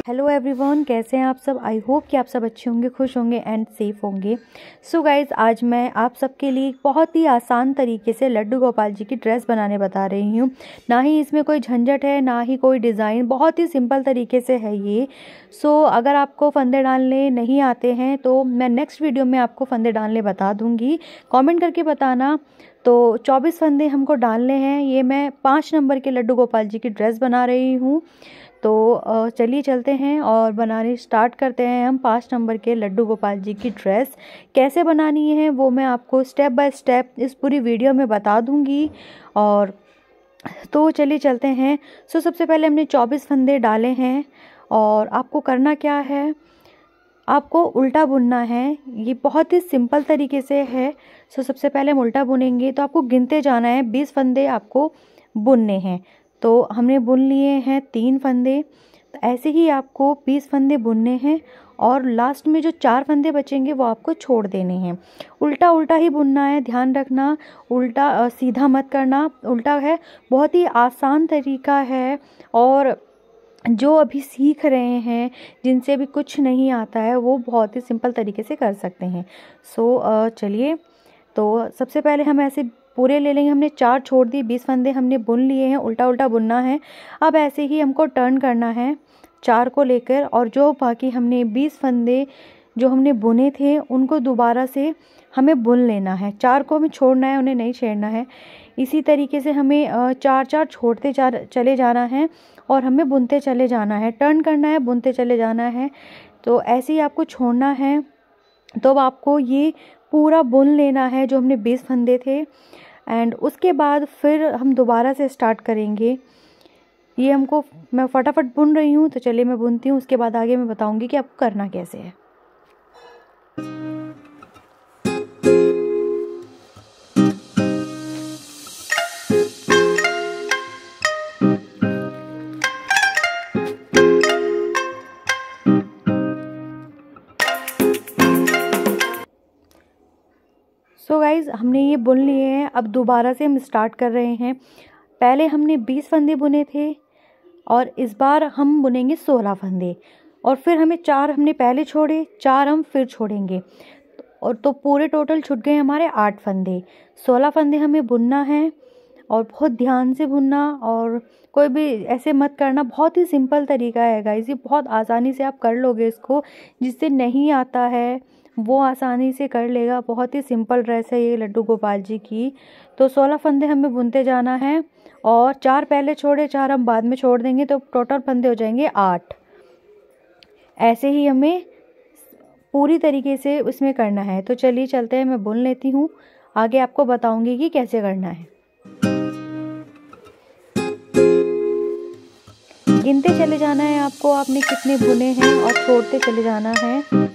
Hello everyone, कैसे हैं आप सब। आई होप कि आप सब अच्छे होंगे, खुश होंगे एंड सेफ होंगे। सो गाइज़, आज मैं आप सबके लिए बहुत ही आसान तरीके से लड्डू गोपाल जी की ड्रेस बनाने बता रही हूँ। ना ही इसमें कोई झंझट है, ना ही कोई डिज़ाइन, बहुत ही सिंपल तरीके से है ये। सो अगर आपको फंदे डालने नहीं आते हैं तो मैं नेक्स्ट वीडियो में आपको फंदे डालने बता दूँगी, कॉमेंट करके बताना। तो 24 फंदे हमको डालने हैं। ये मैं 5 नंबर के लड्डू गोपाल जी की ड्रेस बना रही हूँ। तो चलिए चलते हैं और बनाने स्टार्ट करते हैं हम 5 नंबर के लड्डू गोपाल जी की ड्रेस। कैसे बनानी है वो मैं आपको स्टेप बाय स्टेप इस पूरी वीडियो में बता दूंगी। और तो चलिए चलते हैं। सबसे पहले हमने 24 फंदे डाले हैं और आपको करना क्या है, आपको उल्टा बुनना है। ये बहुत ही सिंपल तरीके से है। सबसे पहले हम उल्टा बुनेंगे, तो आपको गिनते जाना है। 20 फंदे आपको बुनने हैं। तो हमने बुन लिए हैं 3 फंदे। तो ऐसे ही आपको 20 फंदे बुनने हैं और लास्ट में जो 4 फंदे बचेंगे वो आपको छोड़ देने हैं। उल्टा उल्टा ही बुनना है, ध्यान रखना। उल्टा सीधा मत करना। उल्टा है, बहुत ही आसान तरीका है। और जो अभी सीख रहे हैं, जिनसे भी कुछ नहीं आता है, वो बहुत ही सिंपल तरीके से कर सकते हैं। चलिए, तो सबसे पहले हम ऐसे पूरे ले लेंगे। हमने 4 छोड़ दिए, 20 फंदे हमने बुन लिए हैं। उल्टा उल्टा बुनना है। अब ऐसे ही हमको टर्न करना है 4 को लेकर, और जो बाकी हमने 20 फंदे जो हमने बुने थे उनको दोबारा से हमें बुन लेना है। 4 को हमें छोड़ना है, उन्हें नहीं छेड़ना है। इसी तरीके से हमें 4-4 छोड़ते चले जाना है और हमें बुनते चले जाना है। टर्न करना है, बुनते चले जाना है। तो ऐसे ही आपको छोड़ना है। तो अब आपको ये पूरा बुन लेना है जो हमने 20 फंदे थे। एंड उसके बाद फिर हम दोबारा से स्टार्ट करेंगे। ये हमको, मैं फटाफट बुन रही हूँ, तो चलिए मैं बुनती हूँ। उसके बाद आगे मैं बताऊँगी कि आपको करना कैसे है। गाइज़, हमने ये बुन लिए हैं। अब दोबारा से हम स्टार्ट कर रहे हैं। पहले हमने 20 फंदे बुने थे और इस बार हम बुनेंगे 16 फंदे। और फिर हमें 4 हमने पहले छोड़े, 4 हम फिर छोड़ेंगे। और तो पूरे टोटल छूट गए हमारे 8 फंदे। 16 फंदे हमें बुनना है और बहुत ध्यान से बुनना, और कोई भी ऐसे मत करना। बहुत ही सिंपल तरीका है गाइस, ये बहुत आसानी से आप कर लोगे इसको। जिससे नहीं आता है वो आसानी से कर लेगा। बहुत ही सिंपल ड्रेस है ये लड्डू गोपाल जी की। तो 16 फंदे हमें बुनते जाना है और 4 पहले छोड़े, 4 हम बाद में छोड़ देंगे, तो टोटल फंदे हो जाएंगे 8। ऐसे ही हमें पूरी तरीके से इसमें करना है। तो चलिए चलते हैं, मैं बुन लेती हूँ, आगे आपको बताऊंगी कि कैसे करना है। गिनते चले जाना है आपको, आपने कितने बुने हैं, और छोड़ते चले जाना है।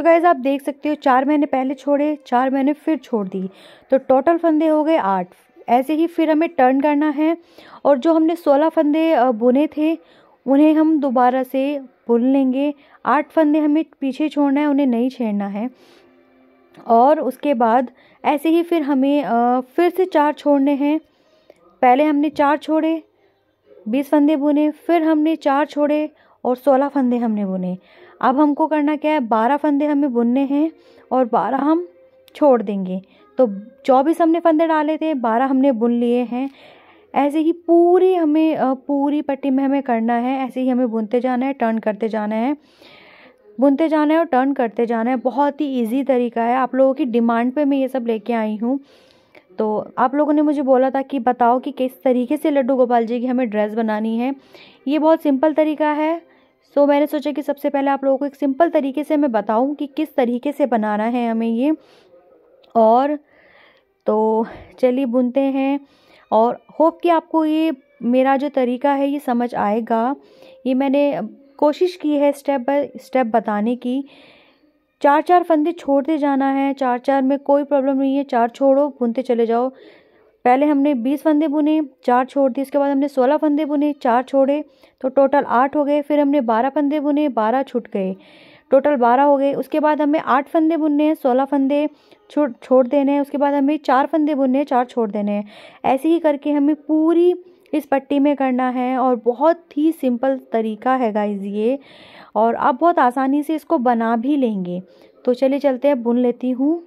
गाइस, आप देख सकते हो 4 मैंने पहले छोड़े, 4 मैंने फिर छोड़ दी, तो टोटल फंदे हो गए 8। ऐसे ही फिर हमें टर्न करना है और जो हमने 16 फंदे बुने थे उन्हें हम दोबारा से बुन लेंगे। 8 फंदे हमें पीछे छोड़ना है, उन्हें नहीं छेड़ना है। और उसके बाद ऐसे ही फिर हमें फिर से 4 छोड़ने हैं। पहले हमने 4 छोड़े, 20 फंदे बुने, फिर हमने 4 छोड़े और 16 फंदे हमने बुने। अब हमको करना क्या है, 12 फंदे हमें बुनने हैं और 12 हम छोड़ देंगे। तो 24 हमने फंदे डाले थे, 12 हमने बुन लिए हैं। ऐसे ही पूरी हमें पूरी पट्टी में हमें करना है। ऐसे ही हमें बुनते जाना है, टर्न करते जाना है, बुनते जाना है और टर्न करते जाना है। बहुत ही इजी तरीका है। आप लोगों की डिमांड पे मैं ये सब लेके आई हूँ। तो आप लोगों ने मुझे बोला था कि बताओ कि किस तरीके से लड्डू गोपाल जी की हमें ड्रेस बनानी है। ये बहुत सिंपल तरीका है। मैंने सोचा कि सबसे पहले आप लोगों को एक सिंपल तरीके से मैं बताऊं कि किस तरीके से बनाना है हमें ये। और तो चलिए बुनते हैं, और होप कि आपको ये मेरा जो तरीका है ये समझ आएगा। ये मैंने कोशिश की है स्टेप बाय स्टेप बताने की। 4-4 फंदे छोड़ते जाना है, 4-4 में कोई प्रॉब्लम नहीं है, 4 छोड़ो, बुनते चले जाओ। पहले हमने 20 फंदे बुने, 4 छोड़ दिए, इसके बाद हमने 16 फंदे बुने, 4 छोड़े, तो टोटल 8 हो गए। फिर हमने 12 फंदे बुने, 12 छूट गए, टोटल 12 हो गए। उसके बाद हमें 8 फंदे बुनने हैं, 16 फंदे छोड़ देने हैं। उसके बाद हमें 4 फंदे बुनने हैं, 4 छोड़ देने हैं। ऐसे ही करके हमें पूरी इस पट्टी में करना है और बहुत ही सिंपल तरीका है गाइस ये, और आप बहुत आसानी से इसको बना भी लेंगे। तो चलिए चलते हैं, बुन लेती हूँ।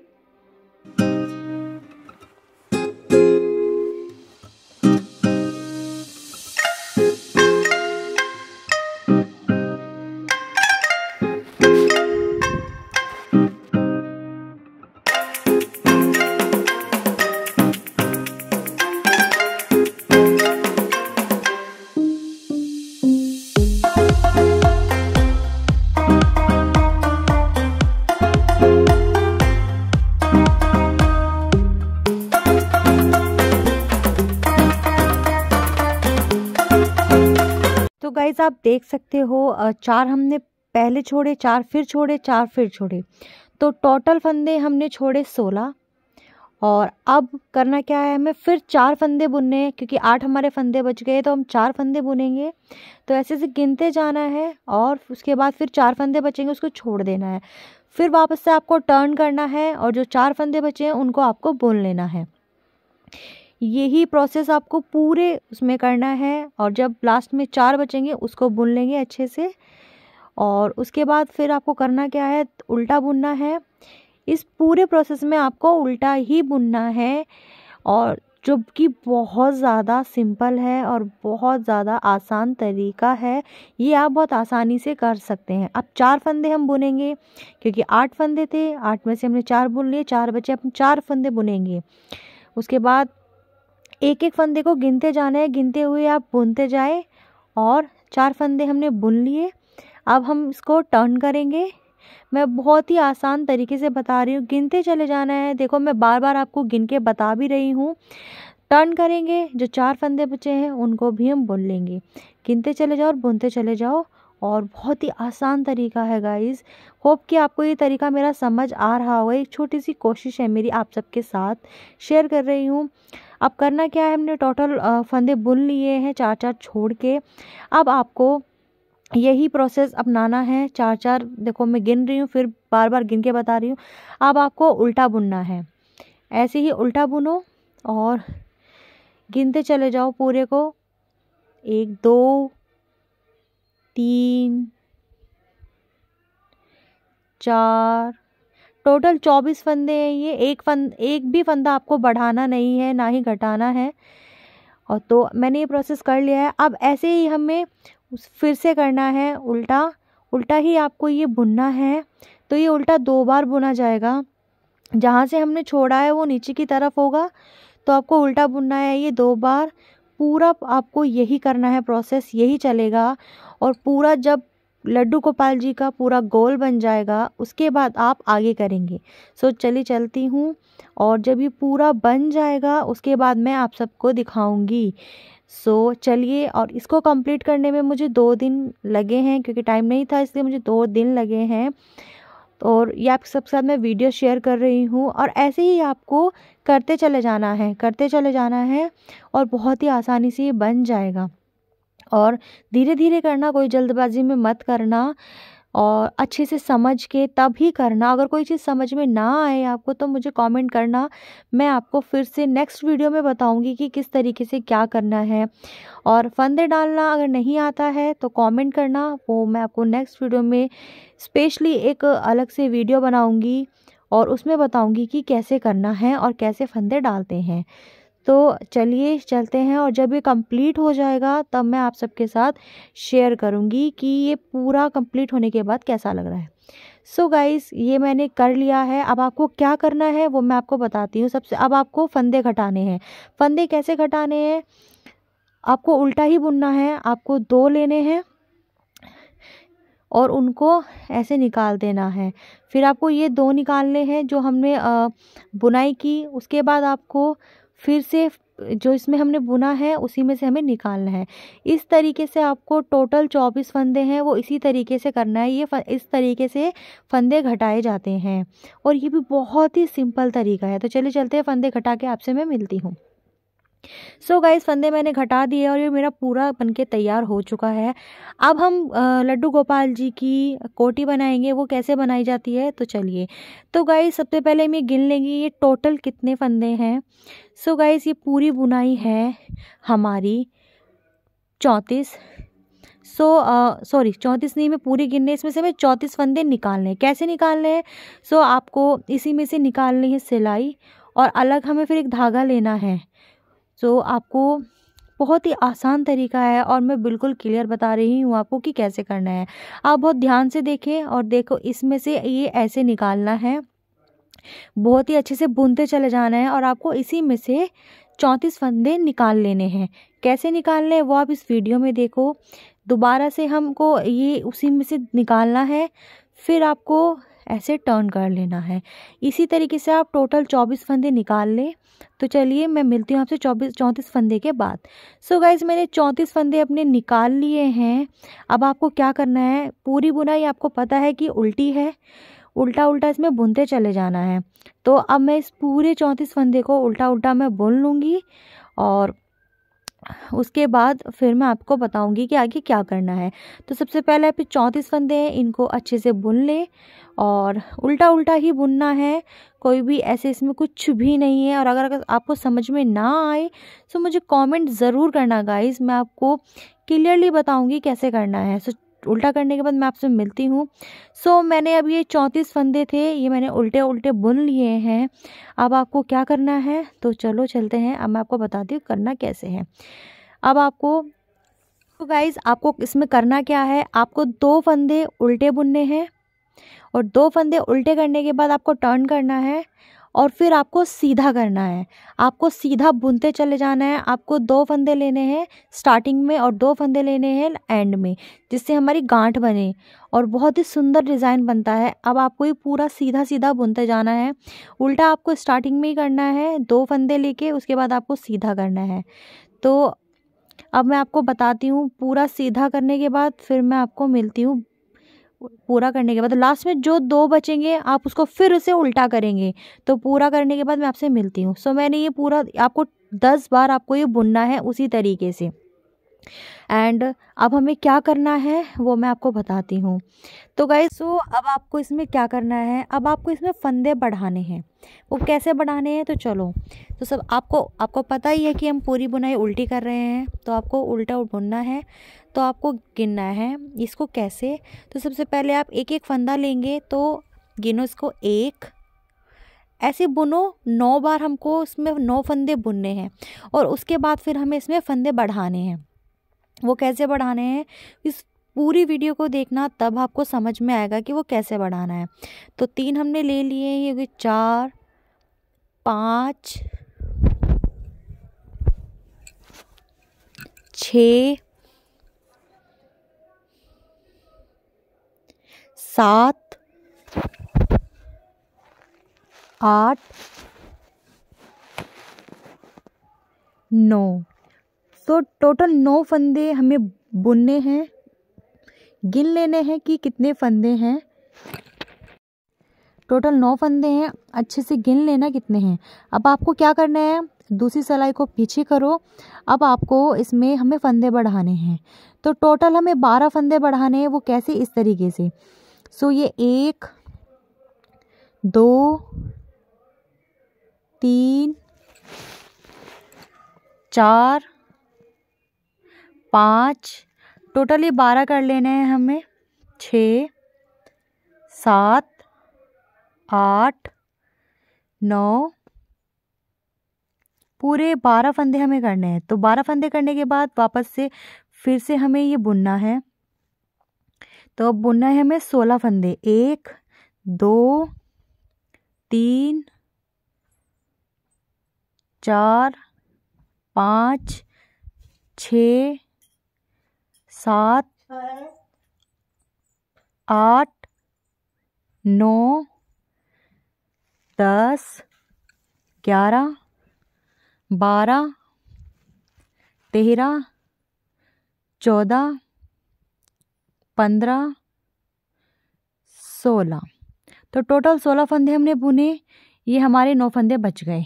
तो गाइज आप देख सकते हो 4 हमने पहले छोड़े, 4 फिर छोड़े, 4 फिर छोड़े, तो टोटल फंदे हमने छोड़े 16। और अब करना क्या है, हमें फिर 4 फंदे बुनने हैं, क्योंकि 8 हमारे फंदे बच गए, तो हम 4 फंदे बुनेंगे। तो ऐसे से गिनते जाना है और उसके बाद फिर 4 फंदे बचेंगे, उसको छोड़ देना है। फिर वापस से आपको टर्न करना है और जो 4 फंदे बचे हैं उनको आपको बुन लेना है। यही प्रोसेस आपको पूरे उसमें करना है। और जब लास्ट में 4 बचेंगे उसको बुन लेंगे अच्छे से। और उसके बाद फिर आपको करना क्या है, उल्टा बुनना है। इस पूरे प्रोसेस में आपको उल्टा ही बुनना है, और जो कि बहुत ज़्यादा सिंपल है और बहुत ज़्यादा आसान तरीका है। ये आप बहुत आसानी से कर सकते हैं। अब 4 फंदे हम बुनेंगे, क्योंकि 8 फंदे थे, 8 में से हमने 4 बुन लिए, 4 बचे, हम 4 फंदे बुनेंगे। उसके बाद एक एक फंदे को गिनते जाना है, गिनते हुए आप बुनते जाए। और 4 फंदे हमने बुन लिए। अब हम इसको टर्न करेंगे। मैं बहुत ही आसान तरीके से बता रही हूँ, गिनते चले जाना है। देखो मैं बार बार आपको गिन के बता भी रही हूँ। टर्न करेंगे, जो 4 फंदे बचे हैं उनको भी हम बुन लेंगे। गिनते चले जाओ और बुनते चले जाओ, और बहुत ही आसान तरीका है गाइस। होप कि आपको ये तरीका मेरा समझ आ रहा होगा। एक छोटी सी कोशिश है मेरी, आप सबके साथ शेयर कर रही हूँ। अब करना क्या है, हमने टोटल फंदे बुन लिए हैं 4-4 छोड़ के। अब आपको यही प्रोसेस अपनाना है। 4-4 देखो मैं गिन रही हूँ, फिर बार बार गिन के बता रही हूँ। अब आपको उल्टा बुनना है, ऐसे ही उल्टा बुनो और गिनते चले जाओ पूरे को। 1 2 3 4, टोटल 24 फंदे हैं ये। एक भी फंदा आपको बढ़ाना नहीं है, ना ही घटाना है। और तो मैंने ये प्रोसेस कर लिया है। अब ऐसे ही हमें फिर से करना है उल्टा। उल्टा ही आपको ये बुनना है। तो ये उल्टा 2 बार बुना जाएगा। जहाँ से हमने छोड़ा है वो नीचे की तरफ होगा, तो आपको उल्टा बुनना है ये 2 बार। पूरा आपको यही करना है, प्रोसेस यही चलेगा। और पूरा जब लड्डू गोपाल जी का पूरा गोल बन जाएगा, उसके बाद आप आगे करेंगे। सो चली चलती हूँ, और जब ये पूरा बन जाएगा उसके बाद मैं आप सबको दिखाऊंगी। सो चलिए। और इसको कंप्लीट करने में मुझे 2 दिन लगे हैं, क्योंकि टाइम नहीं था, इसलिए मुझे 2 दिन लगे हैं। और ये आप सबके साथ मैं वीडियो शेयर कर रही हूँ। और ऐसे ही आपको करते चले जाना है, करते चले जाना है, और बहुत ही आसानी से ये बन जाएगा। और धीरे धीरे करना, कोई जल्दबाजी में मत करना, और अच्छे से समझ के तब ही करना। अगर कोई चीज़ समझ में ना आए आपको, तो मुझे कमेंट करना। मैं आपको फिर से नेक्स्ट वीडियो में बताऊंगी कि किस तरीके से क्या करना है। और फंदे डालना अगर नहीं आता है तो कमेंट करना, वो मैं आपको नेक्स्ट वीडियो में स्पेशली एक अलग से वीडियो बनाऊंगी, और उसमें बताऊंगी कि कैसे करना है और कैसे फंदे डालते हैं। तो चलिए चलते हैं, और जब ये कंप्लीट हो जाएगा तब मैं आप सबके साथ शेयर करूंगी कि ये पूरा कंप्लीट होने के बाद कैसा लग रहा है। सो गाइस, ये मैंने कर लिया है। अब आपको क्या करना है वो मैं आपको बताती हूँ। सबसे अब आपको फंदे घटाने हैं। फंदे कैसे घटाने हैं, आपको उल्टा ही बुनना है। आपको 2 लेने हैं और उनको ऐसे निकाल देना है। फिर आपको ये 2 निकालने हैं जो हमने बुनाई की। उसके बाद आपको फिर से जो इसमें हमने बुना है उसी में से हमें निकालना है। इस तरीके से आपको टोटल 24 फंदे हैं वो इसी तरीके से करना है। ये इस तरीके से फंदे घटाए जाते हैं और ये भी बहुत ही सिंपल तरीका है। तो चलिए चलते हैं, फंदे घटा के आपसे मैं मिलती हूँ। सो गाइस, फंदे मैंने घटा दिए और ये मेरा पूरा बनके तैयार हो चुका है। अब हम लड्डू गोपाल जी की कोटी बनाएंगे। वो कैसे बनाई जाती है तो चलिए। तो गाइस, सबसे पहले हम ये गिन लेंगे ये टोटल कितने फंदे हैं। सो गाइस, ये पूरी बुनाई है हमारी 34। सॉरी 34 नहीं, मैं पूरी गिनने, इसमें से हमें 34 फंदे निकालने हैं। कैसे निकालने हैं? आपको इसी में से निकालनी है सिलाई और अलग हमें फिर एक धागा लेना है। आपको बहुत ही आसान तरीका है और मैं बिल्कुल क्लियर बता रही हूँ आपको कि कैसे करना है। आप बहुत ध्यान से देखें और देखो, इसमें से ये ऐसे निकालना है, बहुत ही अच्छे से बुनते चले जाना है और आपको इसी में से 34 फंदे निकाल लेने हैं। कैसे निकालने हैं वो आप इस वीडियो में देखो। दोबारा से हमको ये उसी में से निकालना है, फिर आपको ऐसे टर्न कर लेना है। इसी तरीके से आप टोटल 24 फंदे निकाल लें। तो चलिए, मैं मिलती हूँ आपसे 34 फंदे के बाद। गाइज, मैंने 34 फंदे अपने निकाल लिए हैं। अब आपको क्या करना है, पूरी बुनाई आपको पता है कि उल्टी है, उल्टा उल्टा इसमें बुनते चले जाना है। तो अब मैं इस पूरे 34 फंदे को उल्टा उल्टा मैं बुन लूँगी और उसके बाद फिर मैं आपको बताऊंगी कि आगे क्या करना है। तो सबसे पहले आप 34 फंदे हैं, इनको अच्छे से बुन लें और उल्टा उल्टा ही बुनना है, कोई भी ऐसे इसमें कुछ भी नहीं है। और अगर आपको समझ में ना आए तो मुझे कमेंट ज़रूर करना गाइस, मैं आपको क्लियरली बताऊंगी कैसे करना है। उल्टा करने के बाद मैं आपसे मिलती हूँ। मैंने अब ये 34 फंदे थे, ये मैंने उल्टे उल्टे बुन लिए हैं। अब आपको क्या करना है तो चलो चलते हैं, अब मैं आपको बताती हूँ करना कैसे है। अब आपको गाइस, आपको इसमें करना क्या है, आपको 2 फंदे उल्टे बुनने हैं और 2 फंदे उल्टे करने के बाद आपको टर्न करना है और फिर आपको सीधा करना है। आपको सीधा बुनते चले जाना है। आपको 2 फंदे लेने हैं स्टार्टिंग में और 2 फंदे लेने हैं एंड में, जिससे हमारी गांठ बने और बहुत ही सुंदर डिज़ाइन बनता है। अब आपको ये पूरा सीधा सीधा बुनते जाना है। उल्टा आपको स्टार्टिंग में ही करना है, 2 फंदे लेके उसके बाद आपको सीधा करना है। तो अब मैं आपको बताती हूँ, पूरा सीधा करने के बाद फिर मैं आपको मिलती हूँ। पूरा करने के बाद लास्ट में जो 2 बचेंगे आप उसको फिर उसे उल्टा करेंगे। तो पूरा करने के बाद मैं आपसे मिलती हूँ। मैंने ये पूरा आपको 10 बार आपको ये बुनना है उसी तरीके से। एंड अब हमें क्या करना है वो मैं आपको बताती हूँ। तो गाइस, अब आपको इसमें क्या करना है, अब आपको इसमें फंदे बढ़ाने हैं। वो कैसे बढ़ाने हैं तो चलो। सब आपको पता ही है कि हम पूरी बुनाई उल्टी कर रहे हैं, तो आपको उल्टा बुनना है। तो आपको गिनना है इसको कैसे। तो सबसे पहले आप एक एक फंदा लेंगे, तो गिनो इसको 1, ऐसे बुनो 9 बार। हमको इसमें 9 फंदे बुनने हैं और उसके बाद फिर हमें इसमें फंदे बढ़ाने हैं। वो कैसे बढ़ाने हैं, इस पूरी वीडियो को देखना, तब आपको समझ में आएगा कि वो कैसे बढ़ाना है। तो 3 हमने ले लिए, ये हुए 4, 5, 6, 7, 8, 9। टोटल 9 फंदे हमें बुनने हैं। गिन लेने हैं कि कितने फंदे हैं। टोटल 9 फंदे हैं, अच्छे से गिन लेना कितने हैं। अब आपको क्या करना है, दूसरी सिलाई को पीछे करो। अब आपको इसमें हमें फंदे बढ़ाने हैं। तो टोटल हमें 12 फंदे बढ़ाने हैं। वो कैसे, इस तरीके से। ये 1, 2, 3, 4, 5, टोटल ये 12 कर लेने हैं हमें। 6, 7, 8, 9, पूरे 12 फंदे हमें करने हैं। तो 12 फंदे करने के बाद वापस से फिर से हमें ये बुनना है। तो अब बुनना है हमें 16 फंदे। 1, 2, 3, 4, 5, 6, 7, 8, 9, 10, 11, 12, 13, 14, 15, 16। तो टोटल 16 फंदे हमने बुने। ये हमारे 9 फंदे बच गए।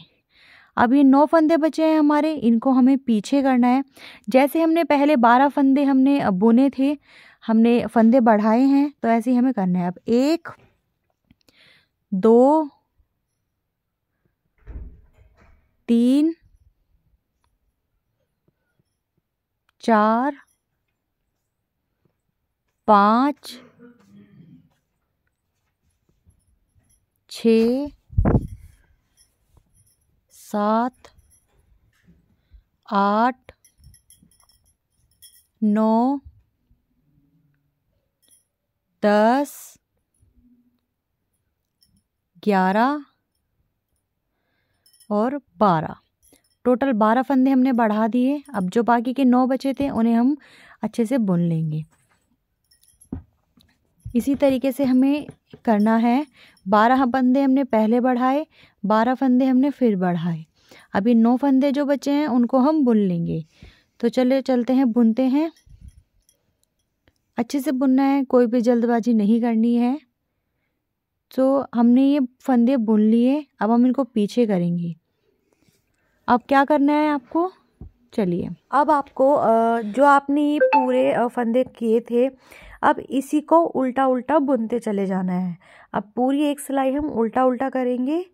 अब ये 9 फंदे बचे हैं हमारे, इनको हमें पीछे करना है। जैसे हमने पहले 12 फंदे हमने बुने थे, हमने फंदे बढ़ाए हैं, तो ऐसे ही हमें करना है। अब 1, 2, 3, 4, 5, 6, 7, 8, 9, 10, 11 और 12। टोटल 12 फंदे हमने बढ़ा दिए। अब जो बाकी के 9 बचे थे उन्हें हम अच्छे से बुन लेंगे। इसी तरीके से हमें करना है। 12 फंदे हमने पहले बढ़ाए, 12 फंदे हमने फिर बढ़ाए। अभी 9 फंदे जो बचे हैं उनको हम बुन लेंगे। तो चले चलते हैं, बुनते हैं। अच्छे से बुनना है, कोई भी जल्दबाजी नहीं करनी है। तो हमने ये फंदे बुन लिए, अब हम इनको पीछे करेंगे। अब क्या करना है आपको, चलिए। अब आपको जो आपने ये पूरे फंदे किए थे, अब इसी को उल्टा उल्टा बुनते चले जाना है। अब पूरी एक सिलाई हम उल्टा उल्टा करेंगे।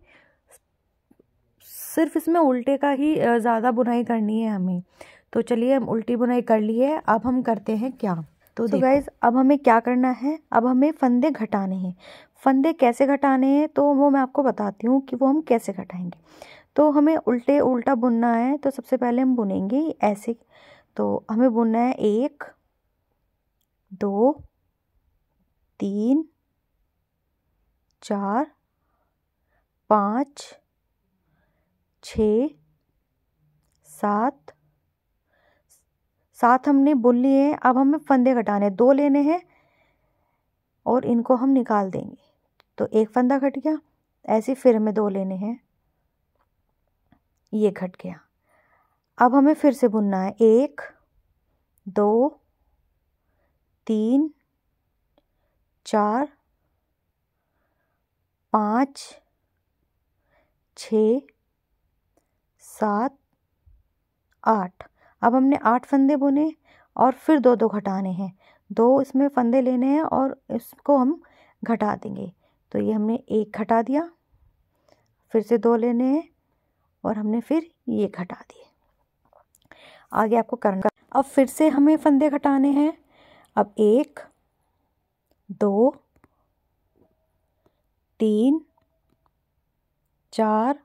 सिर्फ इसमें उल्टे का ही ज़्यादा बुनाई करनी है हमें। तो चलिए, हम उल्टी बुनाई कर ली है। अब हम करते हैं क्या, तो गाइज अब हमें क्या करना है, अब हमें फंदे घटाने हैं। फंदे कैसे घटाने हैं तो वो मैं आपको बताती हूँ कि वो हम कैसे घटाएंगे। तो हमें उल्टे उल्टा बुनना है। तो सबसे पहले हम बुनेंगे ऐसे। तो हमें बुनना है 1, 2, 3, 4, 5, 6, 7 हमने बुन लिए हैं। अब हमें फंदे घटाने 2 लेने हैं और इनको हम निकाल देंगे। तो एक फंदा घट गया। ऐसे फिर हमें 2 लेने हैं, ये घट गया। अब हमें फिर से बुनना है 1, 2, 3, 4, 5, 6, 7, 8। अब हमने 8 फंदे बुने और फिर 2 घटाने हैं। 2 इसमें फंदे लेने हैं और इसको हम घटा देंगे। तो ये हमने 1 घटा दिया, फिर से 2 लेने हैं और हमने फिर ये घटा दिए। आगे आपको करना। अब फिर से हमें फंदे घटाने हैं। अब 1, 2, 3, 4,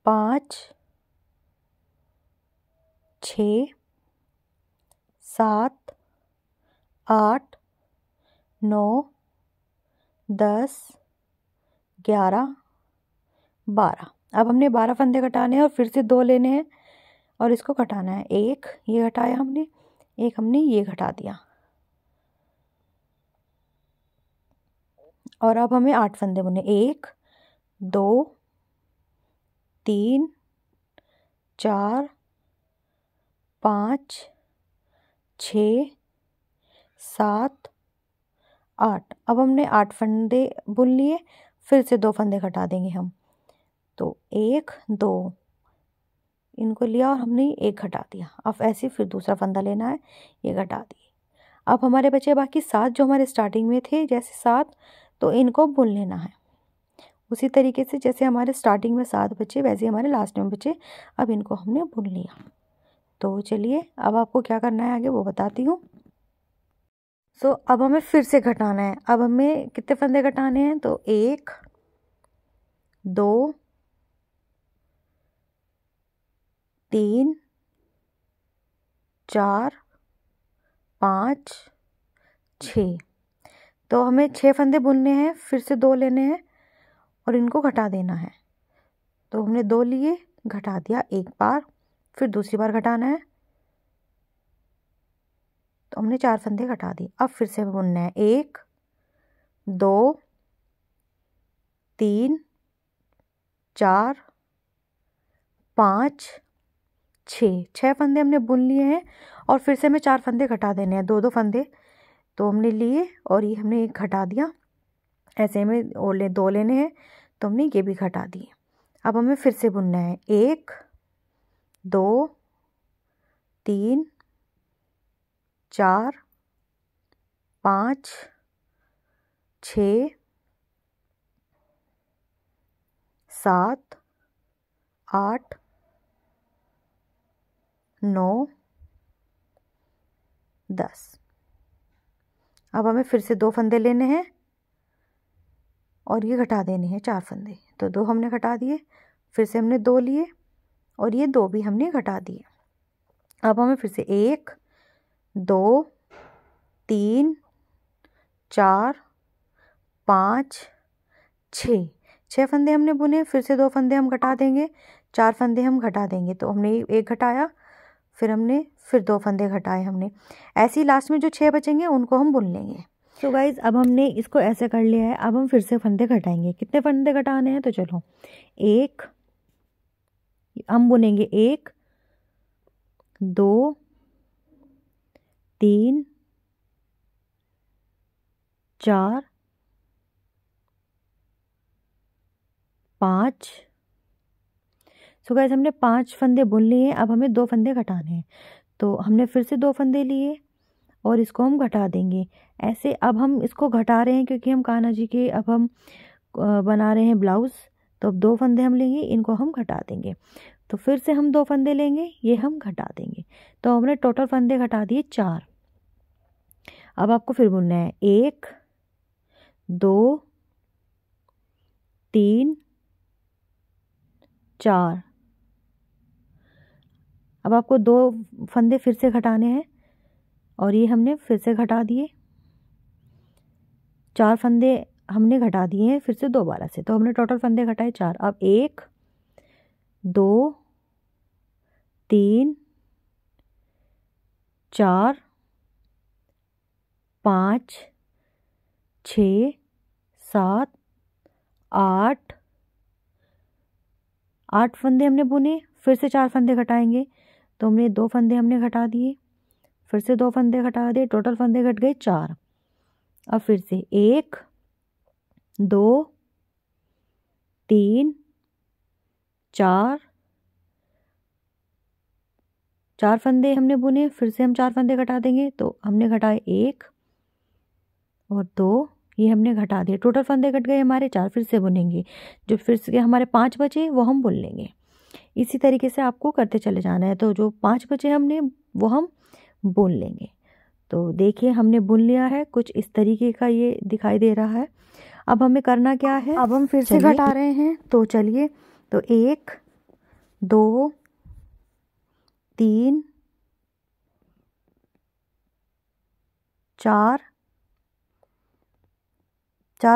5, 6, 7, 8, 9, 10, 11, 12। अब हमने 12 फंदे घटाने हैं और फिर से 2 लेने हैं और इसको घटाना है। 1 ये घटाया हमने, 1 हमने ये घटा दिया। और अब हमें 8 फंदे बुने। 1, 2, 3, 4, 5, 6, 7, 8। अब हमने 8 फंदे बुन लिए, फिर से 2 फंदे घटा देंगे हम। तो 1, 2 इनको लिया और हमने 1 घटा दिया। अब ऐसे फिर दूसरा फंदा लेना है, ये घटा दिए। अब हमारे बचे बाकी 7 जो हमारे स्टार्टिंग में थे, जैसे 7, तो इनको बुन लेना है उसी तरीके से जैसे हमारे स्टार्टिंग में 7 बचे, वैसे हमारे लास्ट में बचे। अब इनको हमने बुन लिया। तो चलिए, अब आपको क्या करना है आगे वो बताती हूँ। अब हमें फिर से घटाना है। अब हमें कितने फंदे घटाने हैं, तो 1, 2, 3, 4, 5, 6। तो हमें 6 फंदे बुनने हैं, फिर से 2 लेने हैं और इनको घटा देना है। तो हमने 2 लिए, घटा दिया एक बार, फिर दूसरी बार घटाना है। तो हमने 4 फंदे घटा दिए। अब फिर से बुनना है 1, 2, 3, 4, 5, छः फंदे हमने बुन लिए हैं और फिर से हमें 4 फंदे घटा देने हैं, 2 फंदे तो हमने लिए और ये हमने एक घटा दिया। ऐसे हमें और 2 लेने हैं तो हमने ये भी घटा दिए। अब हमें फिर से बुनना है 1 2 3 4 5 6 7 8 9 10। अब हमें फिर से 2 फंदे लेने हैं और ये घटा देने हैं 4 फंदे, तो 2 हमने घटा दिए, फिर से हमने 2 लिए और ये 2 भी हमने घटा दिए। अब हमें फिर से 1 2 3 4 5 6 फंदे हमने बुने, फिर से 2 फंदे हम घटा देंगे, 4 फंदे हम घटा देंगे। तो हमने एक घटाया, फिर हमने फिर 2 फंदे घटाए हमने, ऐसे ही लास्ट में जो 6 बचेंगे उनको हम बुन लेंगे। तो गाइज अब हमने इसको ऐसे कर लिया है। अब हम फिर से फंदे घटाएंगे। कितने फंदे घटाने हैं, तो चलो 1 हम बुनेंगे 1 2 3 4 5। सो गाइस हमने 5 फंदे बुन लिए हैं। अब हमें 2 फंदे घटाने हैं, तो हमने फिर से 2 फंदे लिए और इसको हम घटा देंगे। ऐसे अब हम इसको घटा रहे हैं क्योंकि हम कान्हा जी के अब हम बना रहे हैं ब्लाउज़, तो अब 2 फंदे हम लेंगे, इनको हम घटा देंगे। तो फिर से हम 2 फंदे लेंगे, ये हम घटा देंगे। तो हमने टोटल फंदे घटा दिए 4। अब आपको फिर बुनना है 1 2 3 4। अब आपको 2 फंदे फिर से घटाने हैं और ये हमने फिर से घटा दिए। 4 फंदे हमने घटा दिए हैं फिर से दोबारा से, तो हमने टोटल फंदे घटाए 4। अब 1 2 3 4 5 6 7 8 फंदे हमने बुने, फिर से 4 फंदे घटाएंगे, तो हमने 2 फंदे हमने घटा दिए, फिर से 2 फंदे घटा दिए, टोटल फंदे घट गए 4। अब फिर से 1 2 3 4 फंदे हमने बुने, फिर से हम 4 फंदे घटा देंगे, तो हमने घटाए 1 और 2, ये हमने घटा दिए, टोटल फंदे घट गए हमारे 4। फिर से बुनेंगे, जो फिर से हमारे 5 बचे वो हम बुन लेंगे। इसी तरीके से आपको करते चले जाना है। तो जो 5 बचे हमने वो हम बुन लेंगे। तो देखिए हमने बुन लिया है, कुछ इस तरीके का ये दिखाई दे रहा है। अब हमें करना क्या है, अब हम फिर से घटा रहे हैं, तो चलिए, तो 1 2 3 4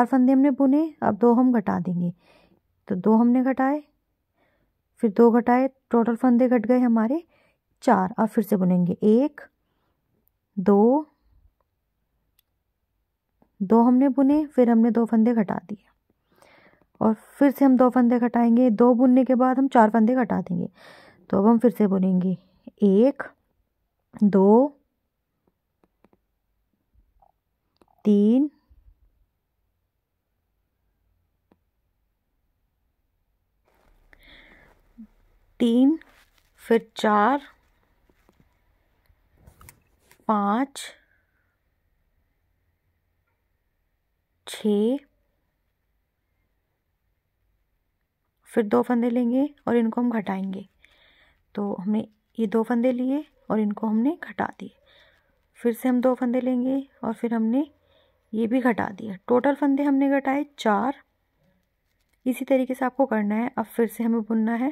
फंदे हमने बुने, अब 2 हम घटा देंगे, तो 2 हमने घटाए, फिर 2 घटाए, टोटल फंदे घट गए हमारे 4। अब फिर से बुनेंगे 1 2 हमने बुने, फिर हमने 2 फंदे घटा दिए और फिर से हम 2 फंदे घटाएंगे। 2 बुनने के बाद हम 4 फंदे घटा देंगे, तो अब हम फिर से बुनेंगे 1 2 3 फिर 4 5 6, फिर 2 फंदे लेंगे और इनको हम घटाएंगे। तो हमने ये 2 फंदे लिए और इनको हमने घटा दिए, फिर से हम 2 फंदे लेंगे और फिर हमने ये भी घटा दिया, टोटल फंदे हमने घटाए 4। इसी तरीके से आपको करना है। अब फिर से हमें बुनना है,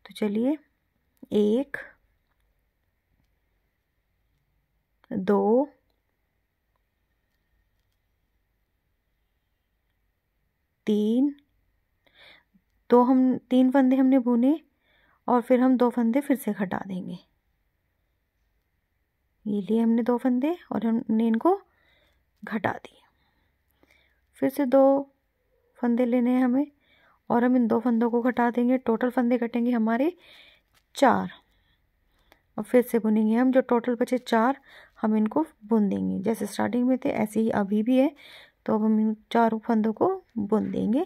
तो चलिए 1 2 3 3 फंदे हमने बुने और फिर हम 2 फंदे फिर से घटा देंगे। ये लिए हमने 2 फंदे और हमने इनको घटा दिए, फिर से 2 फंदे लेने हैं हमें और हम इन 2 फंदों को घटा देंगे, टोटल फंदे घटेंगे हमारे 4 और फिर से बुनेंगे हम। जो टोटल बचे 4 हम इनको बुन देंगे। जैसे स्टार्टिंग में थे ऐसे ही अभी भी है, तो अब हम इन 4 फंदों को बुन देंगे।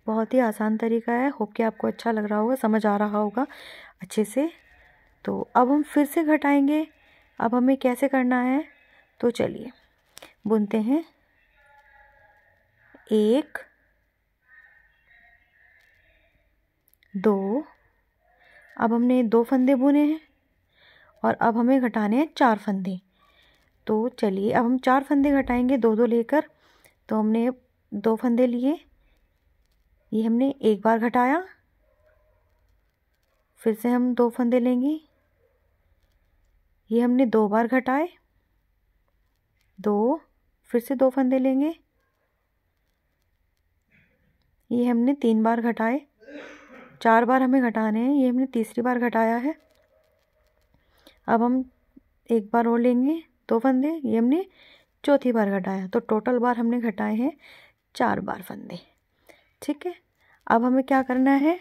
बहुत ही आसान तरीका है। होप कि आपको अच्छा लग रहा होगा, समझ आ रहा होगा अच्छे से। तो अब हम फिर से घटाएंगे। अब हमें कैसे करना है, तो चलिए बुनते हैं। 1 2, अब हमने 2 फंदे बुने हैं और अब हमें घटाने हैं 4 फंदे। तो चलिए अब हम 4 फंदे घटाएंगे 2-2 लेकर। तो हमने 2 फंदे लिए, ये हमने एक बार घटाया, फिर से हम 2 फंदे लेंगे, ये हमने 2 बार घटाए, 2, फिर से 2 फंदे लेंगे, ये हमने 3 बार घटाए, 4 बार हमें घटाने हैं, ये हमने तीसरी बार घटाया है। अब हम एक बार और लेंगे 2 फंदे, ये हमने चौथी बार घटाया। तो टोटल बार हमने घटाए हैं 4 बार फंदे। ठीक है, अब हमें क्या करना है,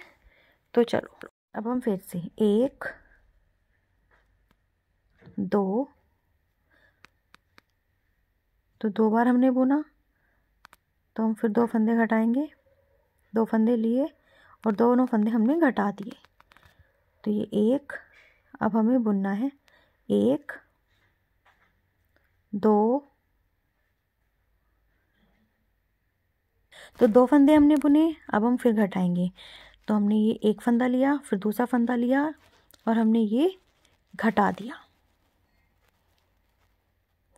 तो चलो अब हम फिर से 1 2, तो 2 बार हमने बुना, तो हम फिर 2 फंदे घटाएंगे, 2 फंदे लिए और दोनों फंदे हमने घटा दिए। तो ये 1, अब हमें बुनना है 1 2, तो 2 फंदे हमने बुने। अब हम फिर घटाएंगे। तो हमने ये एक फंदा लिया, फिर दूसरा फंदा लिया और हमने ये घटा दिया।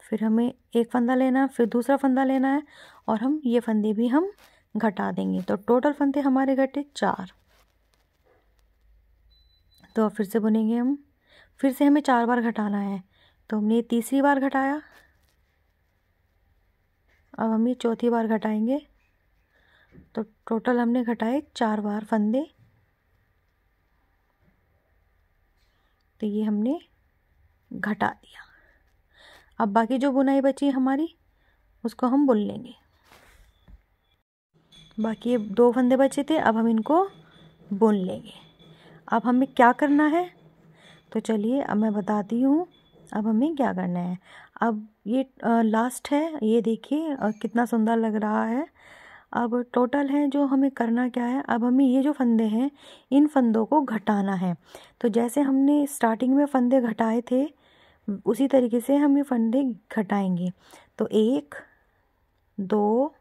फिर हमें एक फंदा लेना है, फिर दूसरा फंदा लेना है और हम ये फंदे भी हम घटा देंगे। तो टोटल फंदे हमारे घटे 4। तो फिर से बुनेंगे हम। फिर से हमें 4 बार घटाना है, तो हमने तीसरी बार घटाया, अब हम ये चौथी बार घटाएंगे। तो टोटल हमने घटाए 4 बार फंदे। तो ये हमने घटा दिया। अब बाकी जो बुनाई बची हमारी उसको हम बुन लेंगे। बाकी ये 2 फंदे बचे थे, अब हम इनको बुन लेंगे। अब हमें क्या करना है, तो चलिए अब मैं बताती हूँ अब हमें क्या करना है। अब ये लास्ट है, ये देखिए कितना सुंदर लग रहा है। अब टोटल है जो हमें करना क्या है, अब हमें ये जो फंदे हैं इन फंदों को घटाना है। तो जैसे हमने स्टार्टिंग में फंदे घटाए थे उसी तरीके से हम ये फंदे घटाएंगे। तो 1 2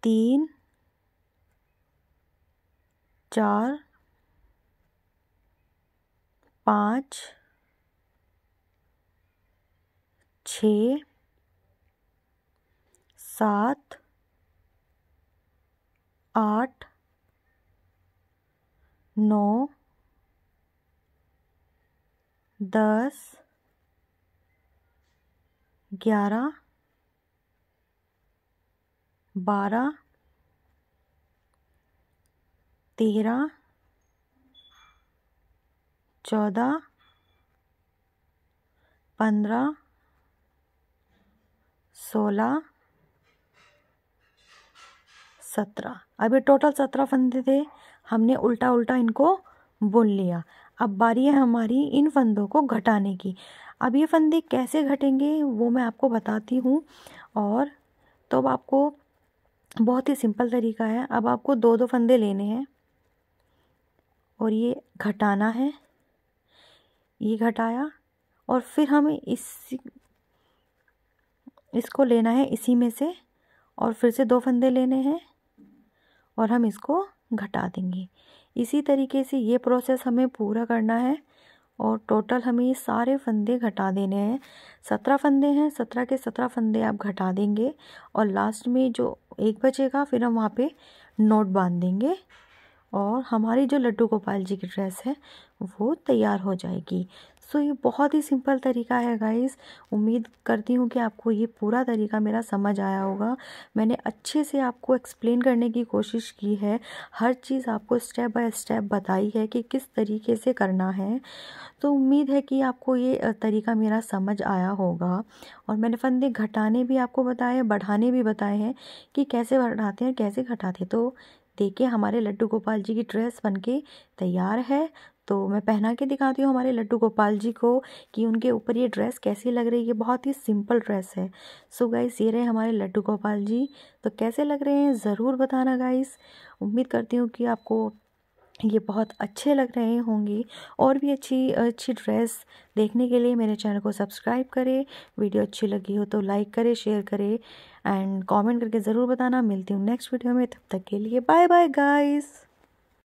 3 4 5 6 7 8 9 10 11 12 13 14 15 16 17। अब ये टोटल 17 फंदे थे, हमने उल्टा उल्टा इनको बुन लिया। अब बारी है हमारी इन फंदों को घटाने की। अब ये फंदे कैसे घटेंगे वो मैं आपको बताती हूँ। और तो अब आपको बहुत ही सिंपल तरीका है। अब आपको 2-2 फंदे लेने हैं और ये घटाना है, ये घटाया और फिर हमें इसको लेना है इसी में से और फिर से 2 फंदे लेने हैं और हम इसको घटा देंगे। इसी तरीके से ये प्रोसेस हमें पूरा करना है और टोटल हमें ये सारे फंदे घटा देने हैं। 17 फंदे हैं, 17 के 17 फंदे आप घटा देंगे और लास्ट में जो एक बचेगा फिर हम वहाँ पे नोट बांध देंगे और हमारी जो लड्डू गोपाल जी की ड्रेस है वो तैयार हो जाएगी। सो ये बहुत ही सिंपल तरीका है गाइस। उम्मीद करती हूँ कि आपको ये पूरा तरीका मेरा समझ आया होगा। मैंने अच्छे से आपको एक्सप्लेन करने की कोशिश की है, हर चीज़ आपको स्टेप बाय स्टेप बताई है कि किस तरीके से करना है। तो उम्मीद है कि आपको ये तरीका मेरा समझ आया होगा। और मैंने फंदे घटाने भी आपको बताए, बढ़ाने भी बताए हैं कि कैसे बढ़ाते हैं कैसे घटाते हैं। तो देखिए हमारे लड्डू गोपाल जी की ड्रेस बनके तैयार है। तो मैं पहना के दिखाती हूँ हमारे लड्डू गोपाल जी को कि उनके ऊपर ये ड्रेस कैसी लग रही है। ये बहुत ही सिंपल ड्रेस है। सो गाइस ये रहे हमारे लड्डू गोपाल जी। तो कैसे लग रहे हैं ज़रूर बताना गाइस। उम्मीद करती हूँ कि आपको ये बहुत अच्छे लग रहे होंगे। और भी अच्छी अच्छी ड्रेस देखने के लिए मेरे चैनल को सब्सक्राइब करें। वीडियो अच्छी लगी हो तो लाइक करें, शेयर करें एंड कमेंट करके ज़रूर बताना। मिलती हूँ नेक्स्ट वीडियो में, तब तक के लिए बाय बाय गाइस।